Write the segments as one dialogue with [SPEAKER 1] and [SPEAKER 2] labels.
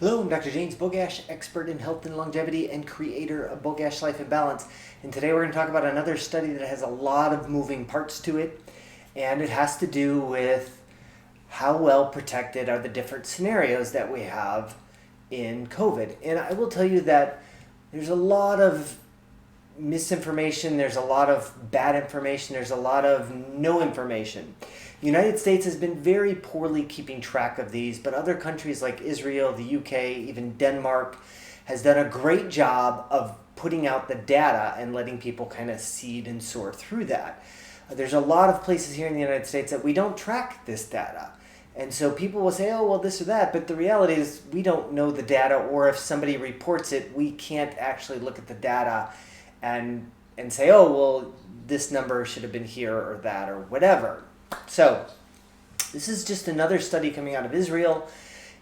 [SPEAKER 1] Hello, I'm Dr. James Bogash, expert in health and longevity and creator of Bogash Life in Balance. And today we're going to talk about another study that has a lot of moving parts to it. And it has to do with how well protected are the different scenarios that we have in COVID. And I will tell you that there's a lot of misinformation, there's a lot of bad information, there's a lot of no information. The United States has been very poorly keeping track of these, but other countries like Israel, the UK, even Denmark has done a great job of putting out the data and letting people kind of seed and sort through that. There's a lot of places here in the United States that we don't track this data. And so people will say, oh, well, this or that, but the reality is we don't know the data, or if somebody reports it, we can't actually look at the data and say, oh, well, this number should have been here or that or whatever. So this is just another study coming out of Israel,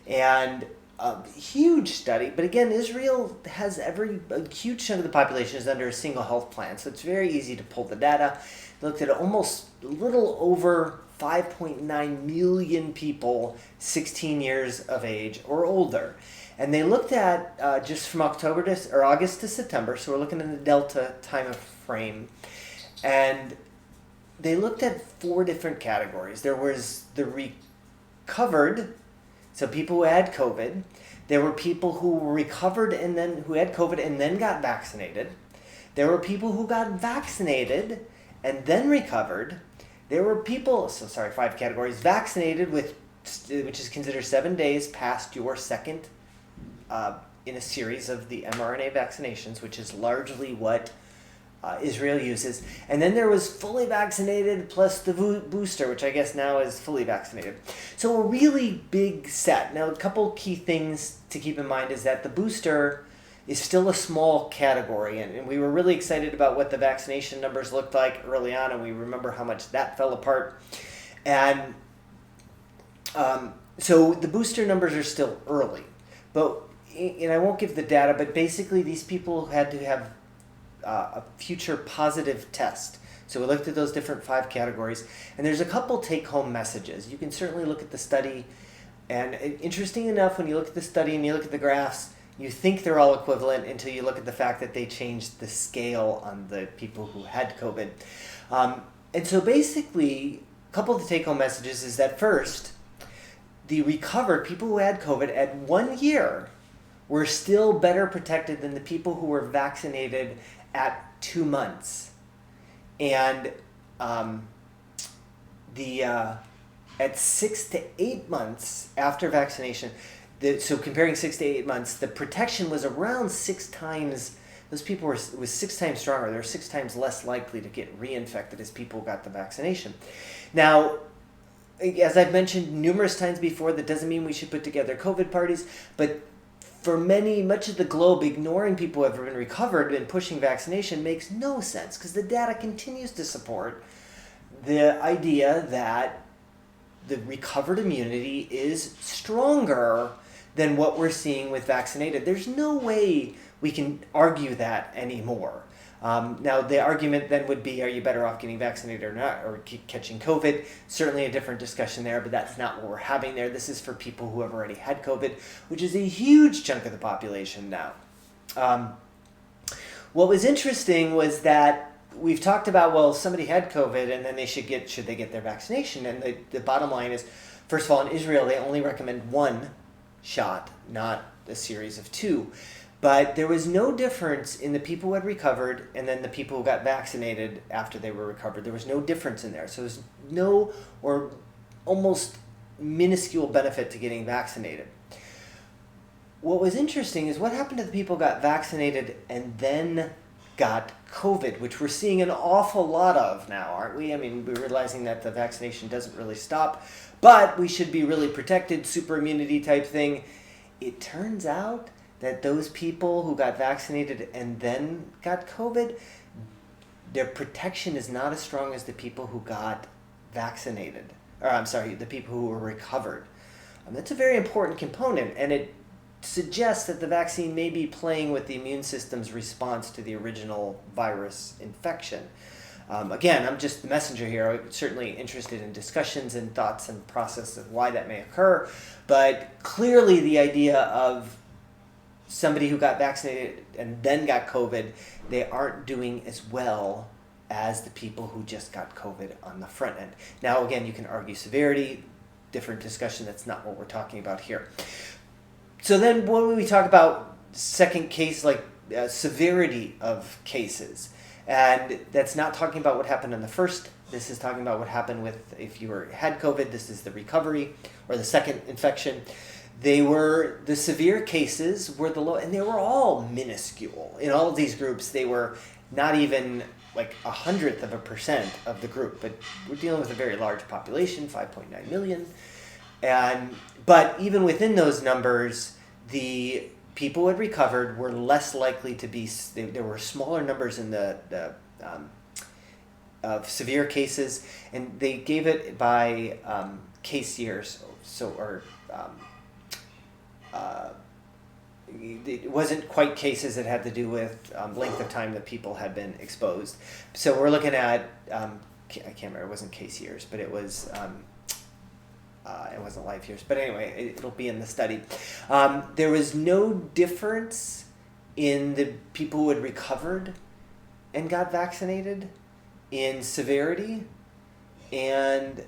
[SPEAKER 1] and a huge study. But again, Israel has a huge chunk of the population is under a single health plan, so it's very easy to pull the data. They looked at almost a little over 5.9 million people 16 years of age or older. And they looked at just from August to September, so we're looking at the Delta time frame. And they looked at 4 different categories. There was the recovered, so people who had COVID. There were people who recovered and then who had COVID and then got vaccinated. There were people who got vaccinated and then recovered. There were people, 5 categories, vaccinated which is considered 7 days past your second in a series of the mRNA vaccinations, which is largely what Israel uses. And then there was fully vaccinated plus the booster, which I guess now is fully vaccinated. So a really big set. Now, a couple key things to keep in mind is that the booster is still a small category, and we were really excited about what the vaccination numbers looked like early on, and we remember how much that fell apart. And so the booster numbers are still early, and I won't give the data, but basically these people had to have a future positive test. So we looked at those different 5 categories, and there's a couple take-home messages. You can certainly look at the study, and interesting enough, when you look at the study and you look at the graphs, you think they're all equivalent until you look at the fact that they changed the scale on the people who had COVID. And so basically, a couple of the take-home messages is that first, the recovered people who had COVID at 1 year were still better protected than the people who were vaccinated at 2 months. And at 6 to 8 months after vaccination, so comparing 6 to 8 months, the protection was around 6 times. Those people was 6 times stronger. They were 6 times less likely to get reinfected as people got the vaccination. Now, as I've mentioned numerous times before, that doesn't mean we should put together COVID parties, but for much of the globe, ignoring people who have been recovered and pushing vaccination makes no sense, because the data continues to support the idea that the recovered immunity is stronger than what we're seeing with vaccinated. There's no way we can argue that anymore. Now, the argument then would be, are you better off getting vaccinated or not, or catching COVID? Certainly a different discussion there, but that's not what we're having there. This is for people who have already had COVID, which is a huge chunk of the population now. What was interesting was that we've talked about, well, somebody had COVID and then should they get their vaccination? And the bottom line is, first of all, in Israel, they only recommend 1 shot, not a series of 2. But there was no difference in the people who had recovered and then the people who got vaccinated after they were recovered. There was no difference in there. So there's no or almost minuscule benefit to getting vaccinated. What was interesting is what happened to the people who got vaccinated and then got COVID, which we're seeing an awful lot of now, aren't we? I mean, we're realizing that the vaccination doesn't really stop, but we should be really protected, super immunity type thing. It turns out that those people who got vaccinated and then got COVID, their protection is not as strong as the people who got vaccinated. The people who were recovered. That's a very important component, and it suggests that the vaccine may be playing with the immune system's response to the original virus infection. Again, I'm just the messenger here. I'm certainly interested in discussions and thoughts and process of why that may occur. But clearly the idea of somebody who got vaccinated and then got COVID, they aren't doing as well as the people who just got COVID on the front end. Now, again, you can argue severity, different discussion. That's not what we're talking about here. So then when we talk about second case, like severity of cases, and that's not talking about what happened on the first. This is talking about what happened with, if you had COVID, this is the recovery or the second infection. The severe cases were the low, and they were all minuscule. In all of these groups, they were not even like 1/100% of the group, but we're dealing with a very large population, 5.9 million. But even within those numbers, the people who had recovered were less likely to be, there were smaller numbers in of severe cases, and they gave it by case years. It wasn't quite cases that had to do with length of time that people had been exposed. So we're looking at, I can't remember, it wasn't case years, but it was, it wasn't life years. But anyway, it'll be in the study. There was no difference in the people who had recovered and got vaccinated in severity, and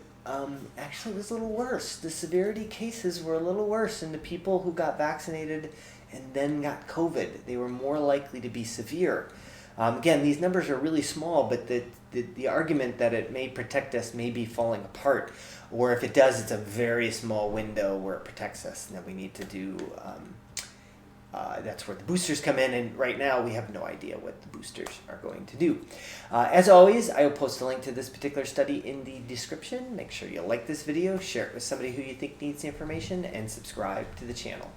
[SPEAKER 1] actually it was a little worse. The severity cases were a little worse in the people who got vaccinated and then got COVID. They were more likely to be severe. Again, these numbers are really small, but the argument that it may protect us may be falling apart, or if it does, it's a very small window where it protects us, and that we need to do, that's where the boosters come in, and right now we have no idea what the boosters are going to do. As always, I will post a link to this particular study in the description. Make sure you like this video, share it with somebody who you think needs the information, and subscribe to the channel.